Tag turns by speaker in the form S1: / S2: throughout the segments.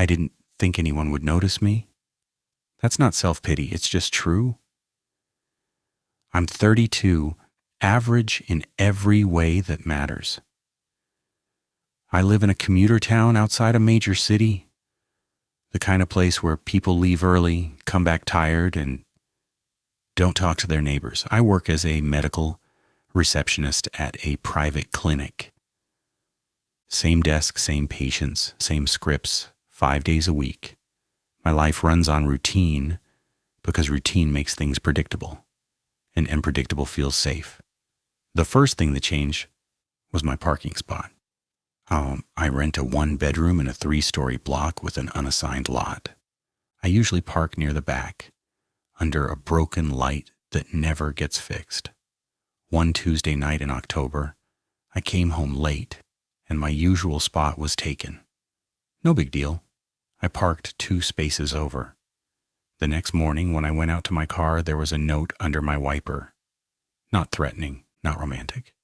S1: I didn't think anyone would notice me. That's not self-pity, it's just true. I'm 32, average in every way that matters. I live in a commuter town outside a major city, the kind of place where people leave early, come back tired, and don't talk to their neighbors. I work as a medical receptionist at a private clinic. Same desk, same patients, same scripts, 5 days a week. My life runs on routine because routine makes things predictable, and unpredictable feels safe. The first thing that changed was my parking spot. I rent a 1-bedroom in a 3-story block with an unassigned lot. I usually park near the back, under a broken light that never gets fixed. One Tuesday night in October, I came home late, and my usual spot was taken. No big deal. I parked 2 spaces over. The next morning, when I went out to my car, there was a note under my wiper. Not threatening, not romantic.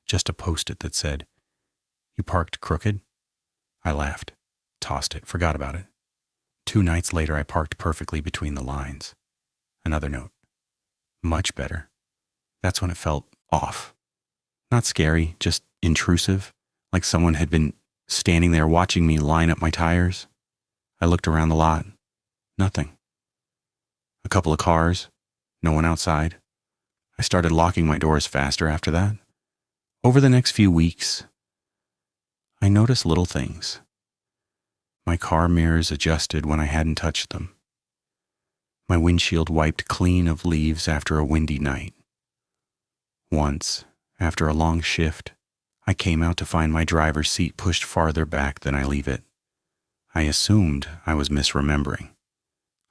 S1: Just a post-it that said, "You parked crooked?" I laughed, tossed it, forgot about it. 2 nights later, I parked perfectly between the lines. Another note. Much better. That's when it felt off. Not scary, just intrusive, like someone had been standing there watching me line up my tires. I looked around the lot. Nothing. A couple of cars. No one outside. I started locking my doors faster after that. Over the next few weeks, I noticed little things. My car mirrors adjusted when I hadn't touched them. My windshield wiped clean of leaves after a windy night. Once, after a long shift, I came out to find my driver's seat pushed farther back than I leave it. I assumed I was misremembering.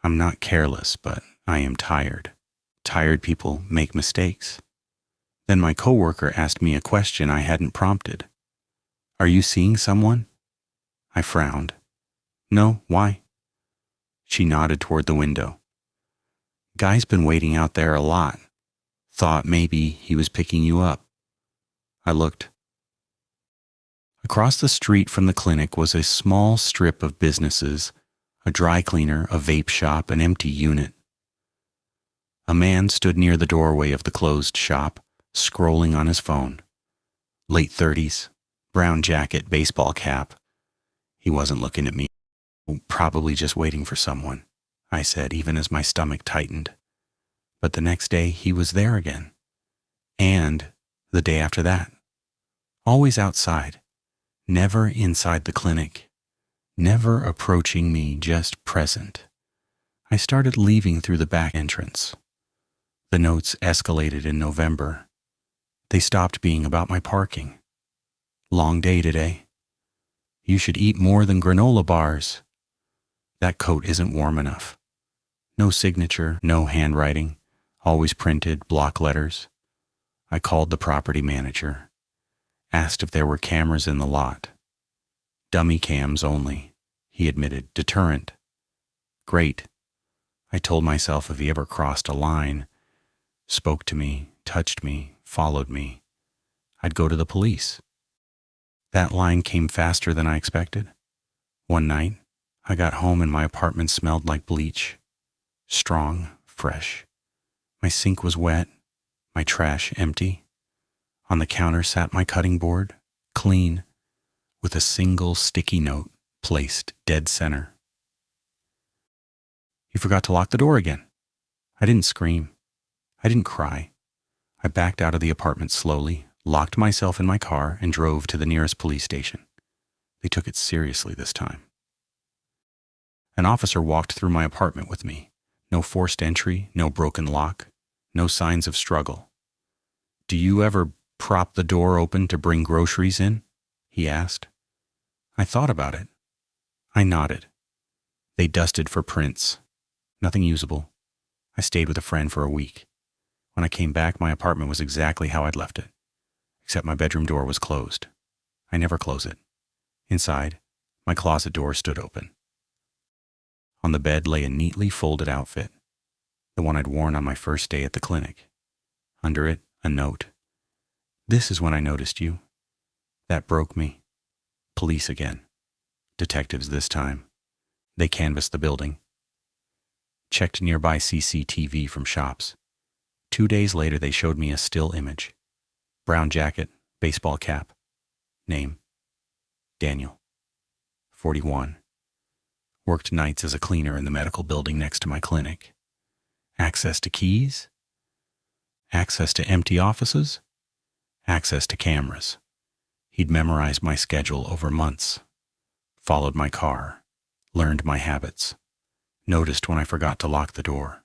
S1: I'm not careless, but I am tired. Tired people make mistakes. Then my coworker asked me a question I hadn't prompted. "Are you seeing someone?" I frowned. "No, why?" She nodded toward the window. "Guy's been waiting out there a lot. Thought maybe he was picking you up." I looked. Across the street from the clinic was a small strip of businesses, a dry cleaner, a vape shop, an empty unit. A man stood near the doorway of the closed shop, scrolling on his phone. Late 30s, brown jacket, baseball cap. He wasn't looking at me. "Probably just waiting for someone," I said, even as my stomach tightened. But the next day, he was there again. And the day after that. Always outside. Never inside the clinic. Never approaching me, just present. I started leaving through the back entrance. The notes escalated in November. They stopped being about my parking. "Long day today. You should eat more than granola bars. That coat isn't warm enough." No signature, no handwriting, always printed, block letters. I called the property manager. Asked if there were cameras in the lot. "Dummy cams only," he admitted. "Deterrent." Great. I told myself if he ever crossed a line, spoke to me, touched me, followed me, I'd go to the police. That line came faster than I expected. One night, I got home and my apartment smelled like bleach. Strong, fresh. My sink was wet, my trash empty. On the counter sat my cutting board, clean, with a single sticky note placed dead center. "You forgot to lock the door again." I didn't scream. I didn't cry. I backed out of the apartment slowly, locked myself in my car, and drove to the nearest police station. They took it seriously this time. An officer walked through my apartment with me. No forced entry, no broken lock, no signs of struggle. "Do you ever prop the door open to bring groceries in?" he asked. I thought about it. I nodded. They dusted for prints. Nothing usable. I stayed with a friend for a week. When I came back, my apartment was exactly how I'd left it, except my bedroom door was closed. I never close it. Inside, my closet door stood open. On the bed lay a neatly folded outfit, the one I'd worn on my first day at the clinic. Under it, a note. "This is when I noticed you." That broke me. Police again. Detectives this time. They canvassed the building, checked nearby CCTV from shops. 2 days later, they showed me a still image. Brown jacket, baseball cap. Name, Daniel, 41. Worked nights as a cleaner in the medical building next to my clinic. Access to keys? Access to empty offices? Access to cameras. He'd memorized my schedule over months. Followed my car. Learned my habits. Noticed when I forgot to lock the door.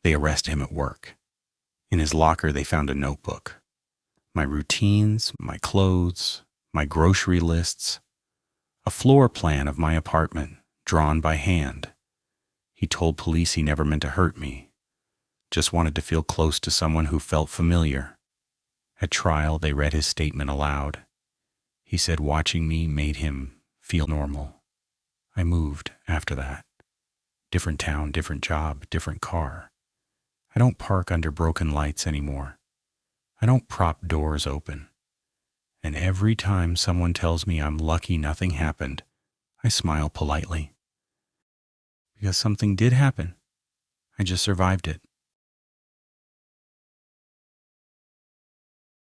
S1: They arrested him at work. In his locker, they found a notebook. My routines, my clothes, my grocery lists, a floor plan of my apartment, drawn by hand. He told police he never meant to hurt me, just wanted to feel close to someone who felt familiar. At trial, they read his statement aloud. He said watching me made him feel normal. I moved after that. Different town, different job, different car. I don't park under broken lights anymore. I don't prop doors open. And every time someone tells me I'm lucky nothing happened, I smile politely. Because something did happen. I just survived it.